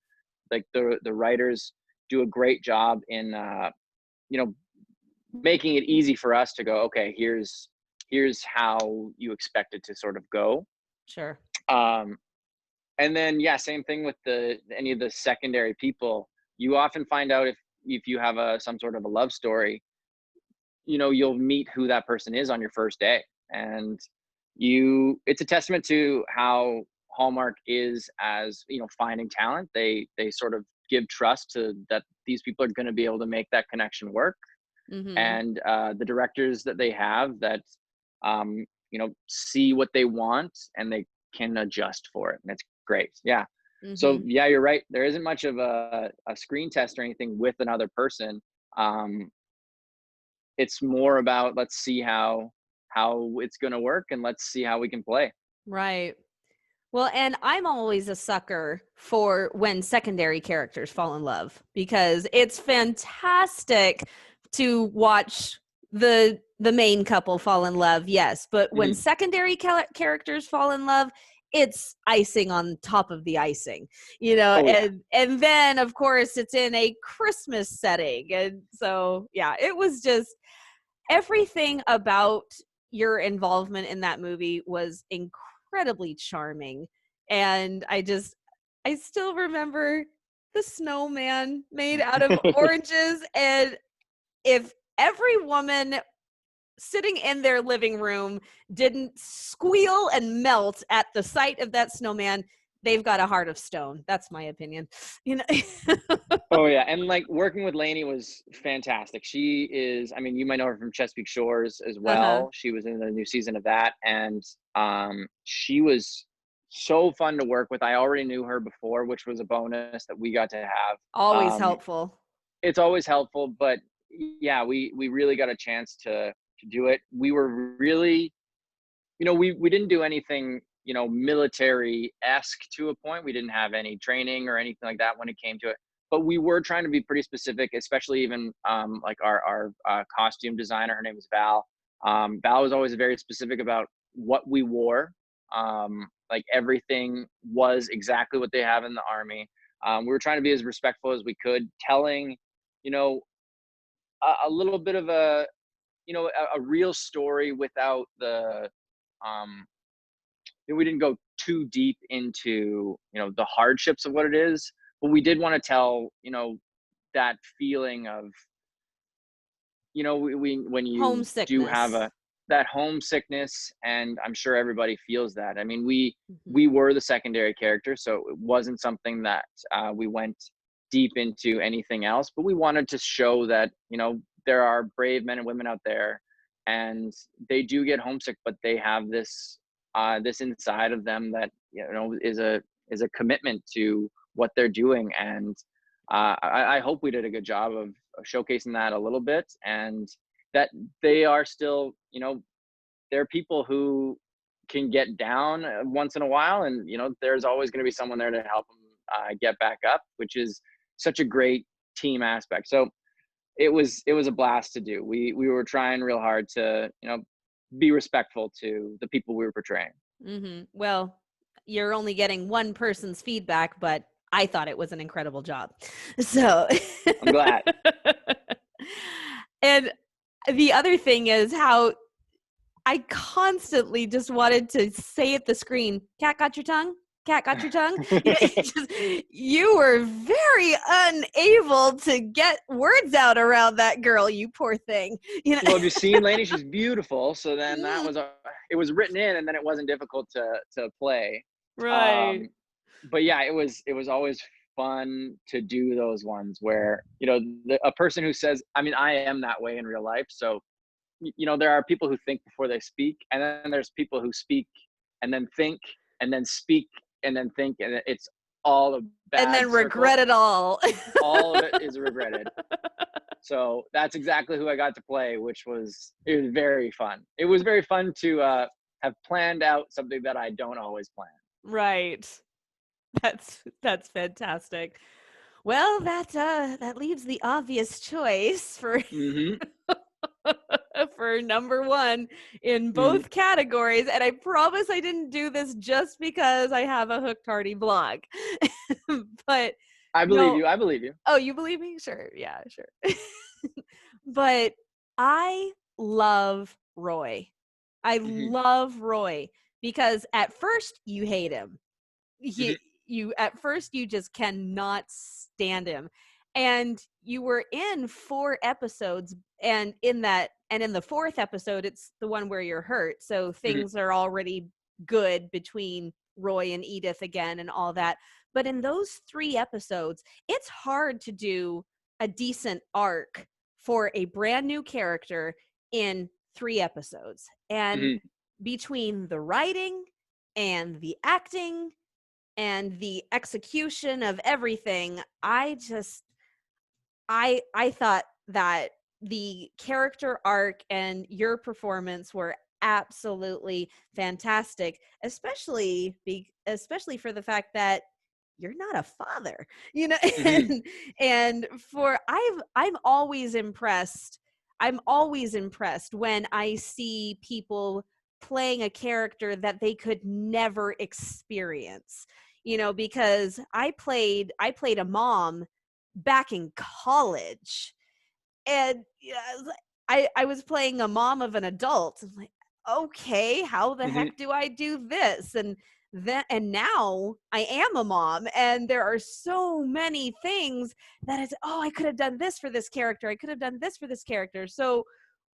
like the writers do a great job in you know making it easy for us to go, okay, here's how you expect it to sort of go. Sure. um and then yeah, same thing with the any of the secondary people. You often find out if you have a some sort of a love story, you'll meet who that person is on your first day. And it's a testament to how Hallmark is as finding talent. They sort of give trust to that these people are going to be able to make that connection work. Mhm. And the directors that they have that see what they want, and they can adjust for it, and it's great. Yeah. So Mhm. yeah, you're right, there isn't much of a screen test or anything with another person. um it's more about, let's see how it's going to work, and let's see how we can play. Right. Well, and I'm always a sucker for when secondary characters fall in love, because it's fantastic to watch the main couple fall in love, yes, but when Mhm. secondary characters fall in love, it's icing on top of the icing, you know. Oh yeah. And then of course it's in a Christmas setting, and so yeah, it was just everything about your involvement in that movie was incredibly charming. And I still remember the snowman made out of oranges. And if every woman sitting in their living room didn't squeal and melt at the sight of that snowman, they've got a heart of stone. That's my opinion. You know. Oh yeah, and like working with Lainey was fantastic. She is, I mean, you might know her from Chesapeake Shores as Uh-huh. well. She was in the new season of that, and she was so fun to work with. I already knew her before, which was a bonus that we got to have. Always Um, helpful. it's always helpful, but yeah, we really got a chance to do it. We were really, we didn't do anything, military-esque to a point. We didn't have any training or anything like that when it came to it. But we were trying to be pretty specific, especially even like our costume designer. Her name was Val. Val was always very specific about what we wore. Like everything was exactly what they have in the Army. We were trying to be as respectful as we could, telling, you know, a little bit of a real story without the um we didn't go too deep into the hardships of what it is, but we did want to tell that feeling of we when you do have Homesickness. a that homesickness, and I'm sure everybody feels that. I mean, Mhm. we were the secondary character, so it wasn't something that we went deep into anything else, but we wanted to show that there are brave men and women out there, and they do get homesick, but they have this inside of them that is a commitment to what they're doing. And I hope we did a good job of showcasing that a little bit, and that they are still, there are people who can get down once in a while, and there's always going to be someone there to help them get back up, which is such a great team aspect. So it was a blast to do. We were trying real hard to be respectful to the people we were portraying. Well, you're only getting one person's feedback, but I thought it was an incredible job. So, I'm glad. and the other thing is how I constantly just wanted to say at the screen, "Cat got your tongue? Cat got your tongue?" You know, you were very unable to get words out around that girl, you poor thing. You Well, have you know. seen Lainey? She's beautiful. So then that Mm, was it was written in, and then it wasn't difficult to play. right. Um, but yeah, it was always fun to do those ones where a person who says, I mean, I am that way in real life. So there are people who think before they speak, and then there's people who speak and then think and then speak and then think, and it's all a And bad then circle. regret it all. All of it is regretted. So that's exactly who I got to play, which was it was very fun. It was very fun to have planned out something that I don't always plan. Right. That's fantastic. Well, that leaves the obvious choice for Hmm. for number 1 in Hmm. both categories, and I promise I didn't do this just because I have a Hooked Heartie blog. But I believe no. you. I believe you. Oh, you believe me? Sure. Yeah, sure. But I love Roy. I Hmm. love Roy because at first you hate him. Hmm. He, you at first you just cannot stand him. And you were in 4 episodes, and in the 4th episode it's the one where you're hurt. So Hmm. things are already good between Roy and Edith again and all that. But in those 3 episodes, it's hard to do a decent arc for a brand new character in 3 episodes. And Hmm. between the writing and the acting and the execution of everything, I thought that the character arc and your performance were absolutely fantastic, especially for the fact that you're not a father, you know. Hmm. And for I'm always impressed when I see people playing a character that they could never experience, you know, because I played a mom back in college, and yeah, I was playing a mom of an adult. I'm like, okay, how the Hmm. heck do I do this? And now I am a mom, and there are so many things that is, oh, I could have done this for this character. I could have done this for this character. So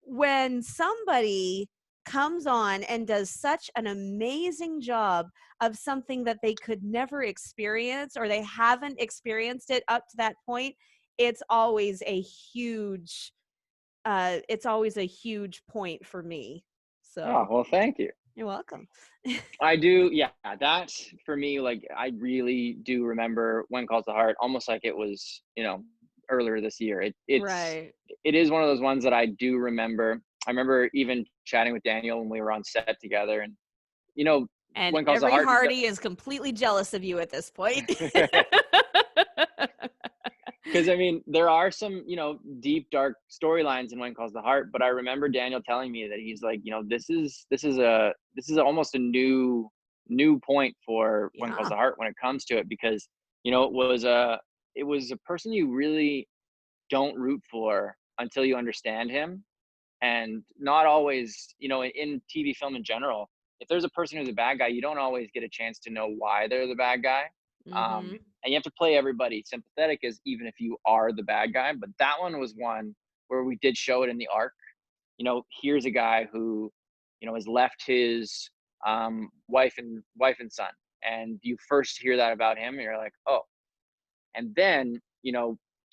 when somebody comes on and does such an amazing job of something that they could never experience, or they haven't experienced it up to that point, it's always a huge it's always a huge point for me. Oh, So well, thank you. you're welcome. I do, yeah, that for me, like, I really do remember When Calls the Heart almost like it was, earlier this year. Right. It is one of those ones that I do remember. I remember even chatting with Daniel when we were on set together, and, you know, And When Calls the every Heart, Heartie is completely jealous of you at this point. because I mean, there are some, deep, dark storylines in When Calls the Heart, but I remember Daniel telling me that he's like, this is almost a new point for When Calls Yeah. the Heart when it comes to it, because it was a person you really don't root for until you understand him, and not always, in TV film in general, if there's a person who's a bad guy, you don't always get a chance to know why they're the bad guy. Mhm. And you have to play everybody sympathetic as even if you are the bad guy. But that one was one where we did show it in the arc. Here's a guy who, has left his wife and son, and you first hear that about him, and you're like, oh. And then,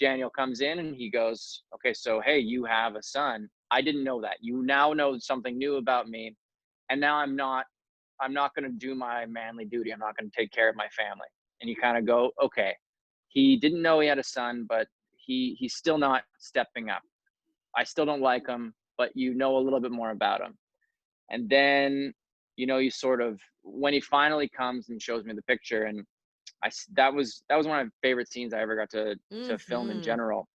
Daniel comes in and he goes, okay, so hey, you have a son. I didn't know that. You now know something new about me. And now I'm not going to do my manly duty. I'm not going to take care of my family. And you kind of go, okay, he didn't know he had a son, but he's still not stepping up. I still don't like him, but you know a little bit more about him. And then, you sort of, when he finally comes and shows me the picture, and that was one of my favorite scenes I ever got to film in Mhm. general,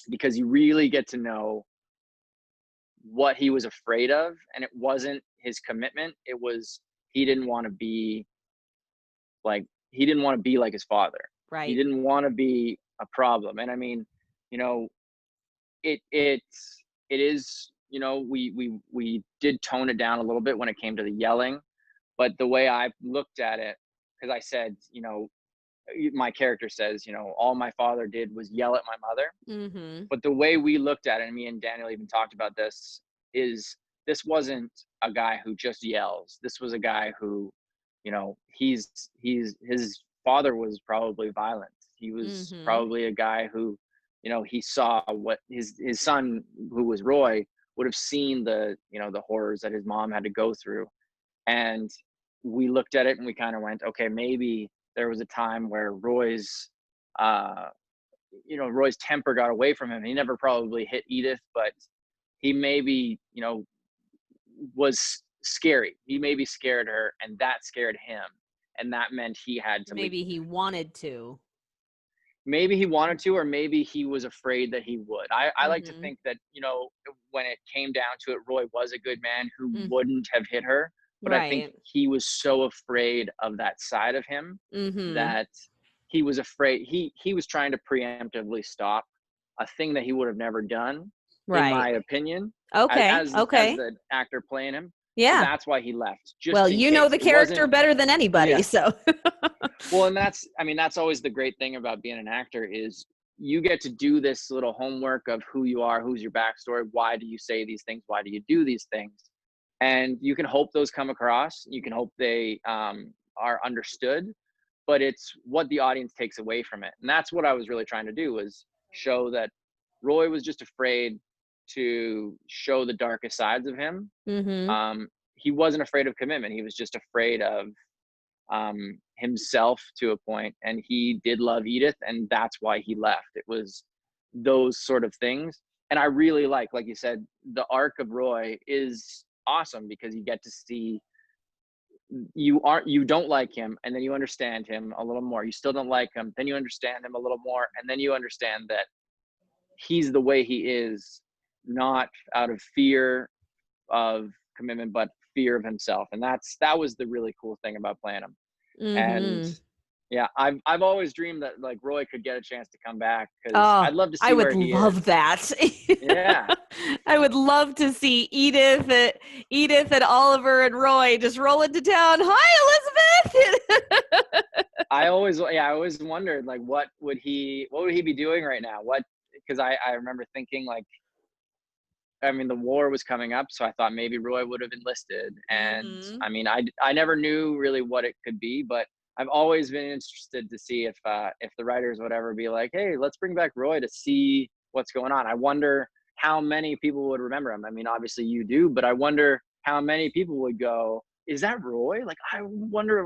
because you really get to know what he was afraid of, and it wasn't his commitment. It was, he didn't want to be he didn't want to be like his father. He Right. didn't want to be a problem. And I mean, you know, it is, we did tone it down a little bit when it came to the yelling, but the way I looked at it, because I said, my character says, all my father did was yell at my mother. Mhm. But the way we looked at it, and me and Daniel even talked about this, is this wasn't a guy who just yells. This was a guy who, his father was probably violent. He was Mhm. probably a guy who, he saw what his son, who was Roy, would have seen the horrors that his mom had to go through. And we looked at it and we kind of went, okay, maybe there was a time where uh, Roy's temper got away from him. He never probably hit Edith, but he maybe, was scary. He maybe scared her, and that scared him. And that meant he had to leave. Maybe he wanted to. Maybe he wanted to, or maybe he was afraid that he would. I like to Mhm. think that, when it came down to it, Roy was a good man who Mm. wouldn't have hit her. But I think Right. he was so afraid of that side of him Mhm. that he was afraid. He was trying to preemptively stop a thing that he would have never done, in Right. my opinion, as Okay. as Okay. the actor playing him. And Yeah. that's why he left, Well, just in you know case. the It character wasn't. better than anybody, Yeah. so. Well, and that's always the great thing about being an actor, is you get to do this little homework of who you are, who's your backstory, why do you say these things, why do you do these things, and you can hope those come across. You can hope they are understood, but it's what the audience takes away from it, and that's what I was really trying to do, was show that Roy was just afraid to show the darkest sides of him. Mhm. He wasn't afraid of commitment. He was just afraid of himself to a point, and he did love Edith, and that's why he left. It was those sort of things, and I really like you said, the arc of Roy is awesome because you get to see you don't like him, and then you understand him a little more. You still don't like him, then you understand him a little more, and then you understand that he's the way he is, not out of fear of commitment, but fear of himself. And that was the really cool thing about playing him. And Mm-hmm. yeah, I've always dreamed that like Roy could get a chance to come back because Oh, I'd love to I see would where he love is. that. Yeah, I would love to see Edith and Oliver and Roy just roll into town. Hi, Elizabeth. I always wondered like what would he be doing right now? What because I remember thinking like I mean, the war was coming up, so I thought maybe Roy would have enlisted. And Hmm. I mean, I never knew really what it could be, but I've always been interested to see if the writers would ever be like, hey, let's bring back Roy to see what's going on. I wonder how many people would remember him. I mean, obviously you do, but I wonder how many people would go, is that Roy? Like, I wonder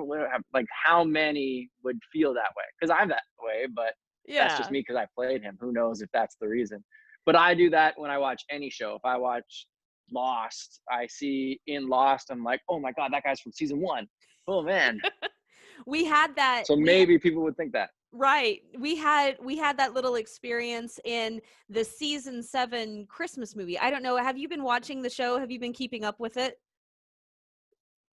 like how many would feel that way because I'm that way, but that's just Yeah. me because I played him. Who knows if that's the reason? But I do that when I watch any show. If I watch Lost, I see in Lost, I'm like, oh my God, that guy's from season one. Oh man. We had that. So maybe people would think that. Right. We had that little experience in the season 7 Christmas movie. I don't know. Have you been watching the show? Have you been keeping up with it?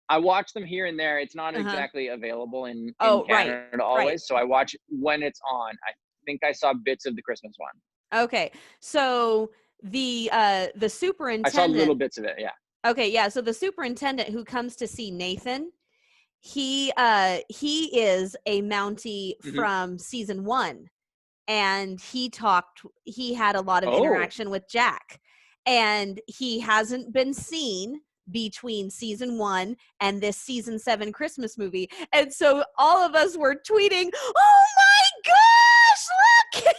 I watch them here and there. It's not Uh-huh. exactly available in Oh, right. Canada Right. always. So I watch when it's on. I think I saw bits of the Christmas one. Okay. So the I saw little superintendent. bits of it. Yeah. Okay, yeah, so the superintendent who comes to see Nathan, he is a Mountie Hmm. from season 1, and he had a lot of Oh, interaction with Jack, and he hasn't been seen between season 1 and this season 7 Christmas movie. And so all of us were tweeting, "Oh my gosh, look!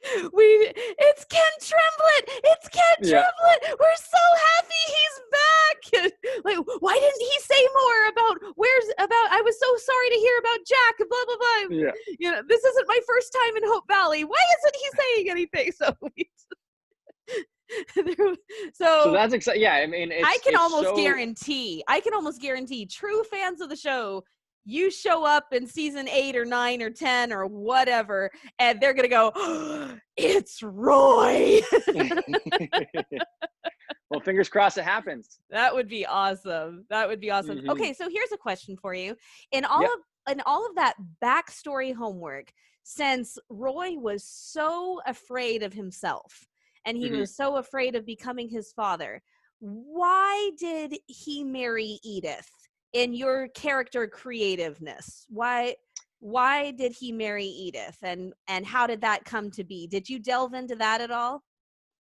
It's Ken Tremblay. It's Ken yeah. Tremblay. We're so happy he's back." Like, why didn't he say more about I was so sorry to hear about Jack, blah blah blah. Yeah. This isn't my first time in Hope Valley. Why isn't he saying anything? So So that's exciting. Yeah. I mean, it's so I can almost guarantee true fans of the show, you show up in season 8 or 9 or 10 or whatever, and they're going to go, oh, it's Roy. well, fingers crossed it happens. That would be awesome. That would be awesome. Hmm. Okay, so here's a question for you. In all Yeah. of in all of that backstory homework, since Roy was so afraid of himself and he Hmm. was so afraid of becoming his father, why did he marry Edith in your character creativeness? Why did he marry Edith, and how did that come to be? Did you delve into that at all?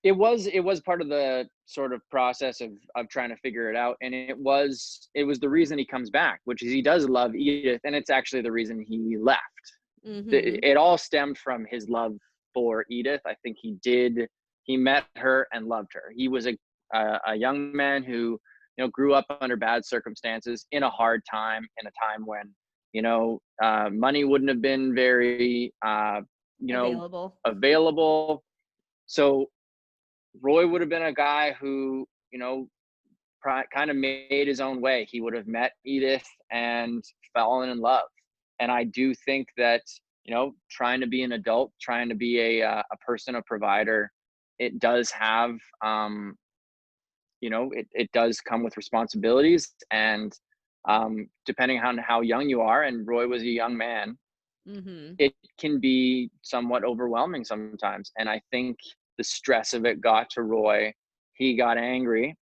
It was part of the sort of process of trying to figure it out, and it was the reason he comes back, which is he does love Edith, and it's actually the reason he left. Mhm. It all stemmed from his love for Edith. I think he met her and loved her. He was a young man who grew up under bad circumstances in a hard time, in a time when money wouldn't have been very you know Available. available. So Roy would have been a guy who, kind of made his own way. He would have met Edith and fallen in love. And I do think that, trying to be an adult, trying to be a person, a provider, it does have, it does come with responsibilities. And depending on how young you are, and Roy was a young man, Mhm. it can be somewhat overwhelming sometimes. And I think the stress of it got to Roy. He got angry,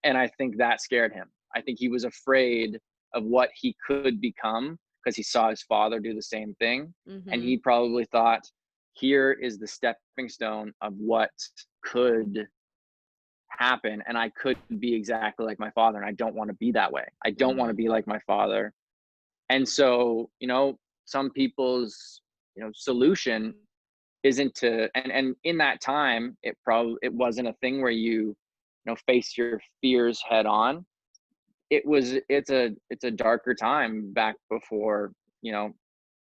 and I think that scared him. I think he was afraid of what he could become because he saw his father do the same thing. And Mhm. he probably thought, here is the stepping stone of what could happen. And I could be exactly like my father. And I don't want to be that way. I don't want to Mhm. be like my father. And so, some people's, solution isn't to, and in that time, it wasn't a thing where face your fears head on. It's a darker time back before, you know,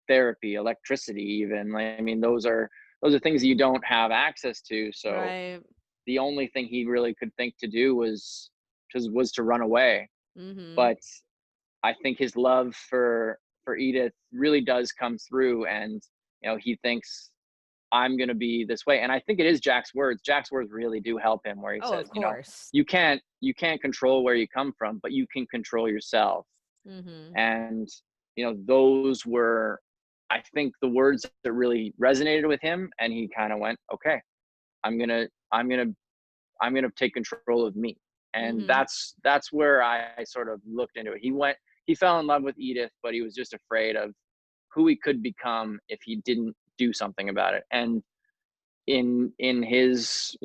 therapy, electricity, even. Like, I mean, those are things that you don't have access to. So Right. the only thing he really could think to do was to run away. Mhm. But I think his love for Edith really does come through, and he thinks I'm going to be this way. And I think it is Jack's words. Jack's words really do help him, where he Oh, says, of course. you can't control where you come from, but you can control yourself. Mhm. And those were, I think, the words that really resonated with him, and he kind of went, okay, I'm gonna take control of me. And Mhm. that's where I sort of looked into it. He fell in love with Edith, but he was just afraid of who he could become if he didn't do something about it. And in his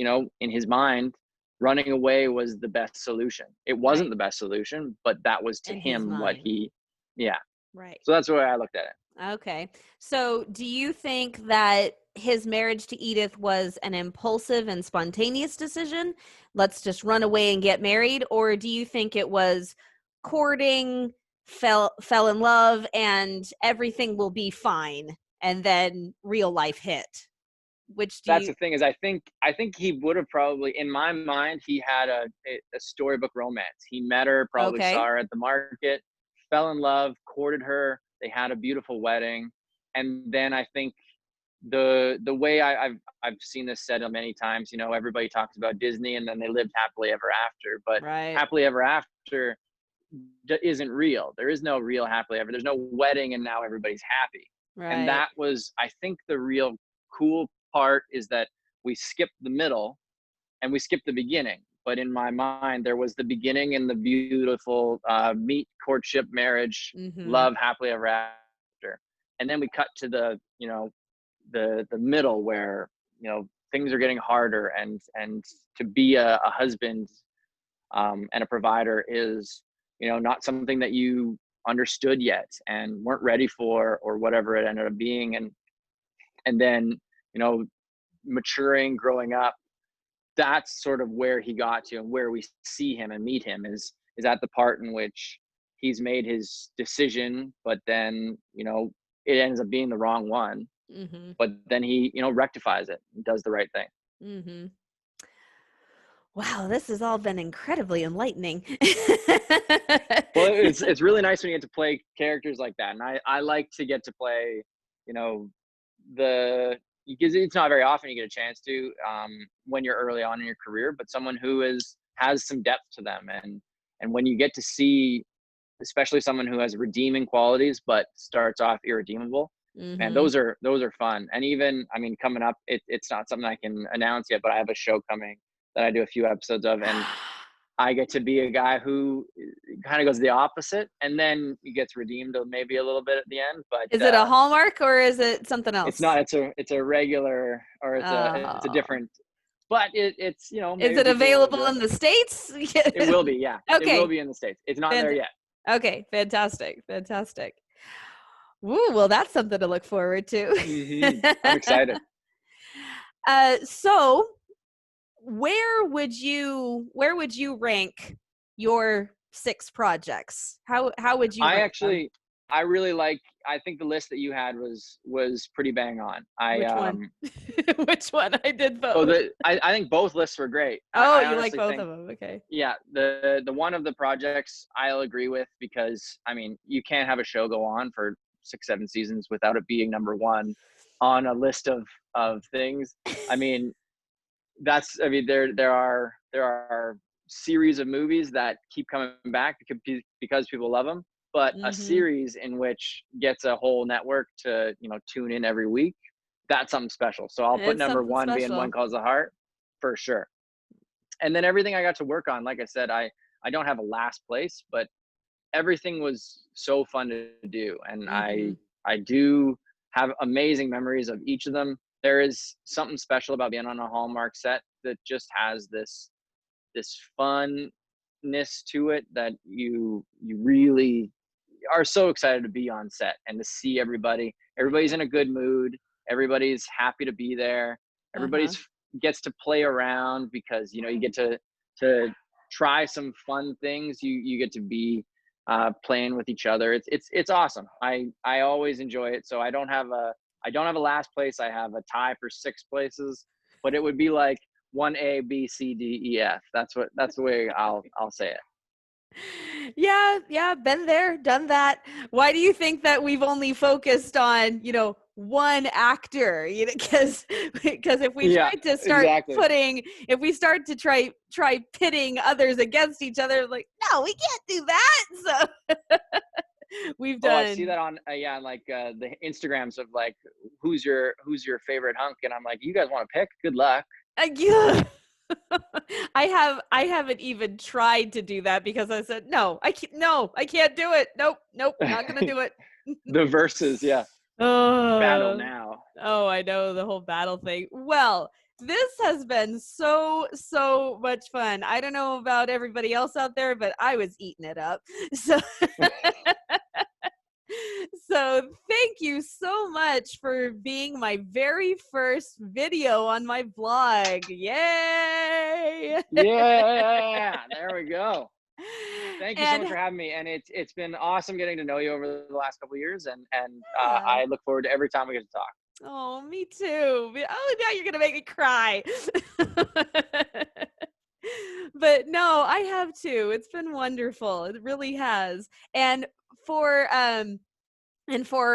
mind, running away was the best solution. It wasn't Right. the best solution, but that was to In his him what mind. he yeah. Right. So that's the way I looked at it. Okay. So, do you think that his marriage to Edith was an impulsive and spontaneous decision? Let's just run away and get married, or do you think it was courting, fell in love, and everything will be fine, and then real life hit? Which do That's you? the thing, is I think he would have probably, in my mind, he had a storybook romance. He met her, probably saw Okay. her at the market, fell in love, courted her, they had a beautiful wedding. And then I think the way I've seen this said many times, everybody talks about Disney and then they lived happily ever after, but Right. happily ever after isn't real. There is no real happily ever. There's no wedding and now everybody's happy. And Right. that was, I think, the real cool part, is that we skipped the middle and we skipped the beginning. But in my mind, there was the beginning and the beautiful meet, courtship, marriage, Mhm. love, happily ever after. And then we cut to the middle, where things are getting harder, and to be a husband and a provider is not something that you understood yet and weren't ready for, or whatever it ended up being. And then you know maturing, growing up, that's sort of where he got to, and where we see him and meet him is at the part in which he's made his decision, but then it ends up being the wrong one. Mhm. But then he rectifies it and does the right thing. Mhm. Wow, this has all been incredibly enlightening. Well, it's really nice when you get to play characters like that, and I like to get to play, you know, the because it's not very often you get a chance to, when you're early on in your career, but someone who has some depth to them. And when you get to see, especially someone who has redeeming qualities but starts off irredeemable, man, Mhm. those are fun. And even, I mean, coming up, it's not something I can announce yet, but I have a show coming that I do a few episodes of, and I get to be a guy who kind of goes the opposite, and then he gets redeemed maybe a little bit at the end. But Is it a Hallmark or is it something it's else? not. It's a regular, or it's a Oh. different. But it's Is maybe it people will available enjoy it. in the States? It will be, yeah. It will Okay. be in the States. It's not there Fant yet. okay, fantastic, fantastic. Woo, well, that's something to look forward to. I'm excited. So where would you rank your 6 projects? How would you I rank them? actually, I really like. I think the list that you had was pretty bang on. Which one? Which one? I did Oh, both. I think both lists were great. Oh, I you like honestly both think, of them, okay. yeah, the one of the projects I'll agree with, because I mean, you can't have a show go on for 6, 7 seasons without it being number one on a list of things. I mean, there are series of movies that keep coming back because people love them, but a Mhm. series in which gets a whole network to tune in every week, that's something special. So I'll put It's number something one being One special. Calls the Heart, for sure. And then everything I got to work on, like I said, I don't have a last place, but everything was so fun to do, and I Mhm. I do have amazing memories of each of them. There is something special about being on a Hallmark set that just has this funness to it, that you really are so excited to be on set and to see everybody. Everybody's in a good mood. Everybody's happy to be there. Uh-huh. Everybody's gets to play around, because you get to try some fun things. You get to be playing with each other. It's awesome. I always enjoy it. So I don't have a last place. I have a tie for 6 places, but it would be like 1A, B, C, D, E, F. That's the way I'll say it. Yeah, been there, done that. Why do you think that we've only focused on, one actor? Because if we Yeah, tried to start exactly. if we start to try pitting others against each other, like, no, we can't do that. So we've Oh, I see done. that on like the Instagrams of like who's your favorite hunk, and I'm like, you guys want to pick? Good luck. Yeah. I haven't even tried to do that because I said no. I can't do it. Nope, not gonna do it. The verses, yeah, battle Oh, now. I know the whole battle thing. Well, this has been so much fun. I don't know about everybody else out there, but I was eating it up. So so thank you so much for being my very first video on my blog. Yay! Yeah, there we go. Thank you so And much for having me, and it's been awesome getting to know you over the last couple of years, and yeah. I look forward to every time we get to talk. Oh, me too. Oh, now you're gonna make me cry. But no, I have too. It's been wonderful. It really has. And for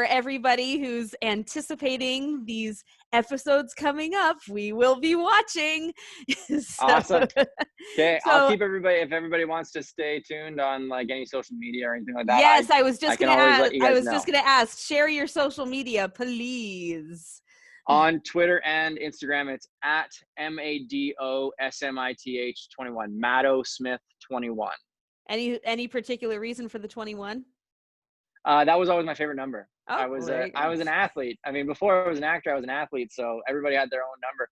everybody who's anticipating these episodes coming up, we will be watching. so, Awesome. Okay, I'll so keep everybody. If everybody wants to stay tuned on like any social media or anything like that, yes, I can always let you I guys was know just gonna ask, share your social media, please. on Twitter and Instagram. It's at MADOSMITH21, Maddo Smith 21. Any particular reason for the 21? That was always my favorite number. Oh, there you I go. was an athlete. I mean, before I was an actor, I was an athlete. So everybody had their own number.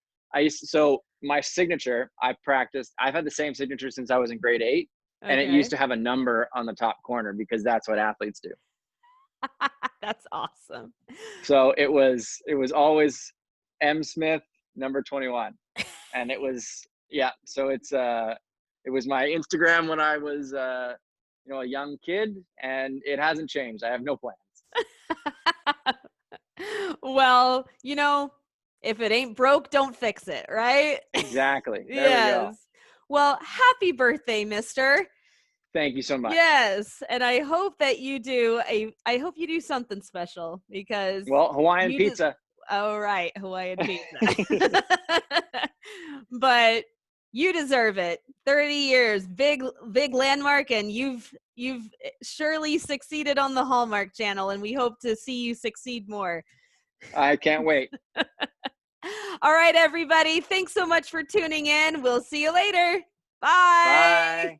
So my signature, I practiced. I've had the same signature since I was in grade 8, and it used Okay. to have a number on the top corner because that's what athletes do. That's awesome. So it was always M Smith number 21, and it was yeah. So it was my Instagram when I was a young kid, and it hasn't changed. I have no plans. Well, if it ain't broke, don't fix it, right? Exactly. There we go. Yes. Well, happy birthday, mister. Thank you so much. Yes, and I hope you do something special because Well, Hawaiian you did. pizza. Oh, right, Hawaiian pizza. But you deserve it. 30 years, big landmark, and you've surely succeeded on the Hallmark channel, and we hope to see you succeed more. I can't wait. All right, everybody. Thanks so much for tuning in. We'll see you later. Bye. Bye.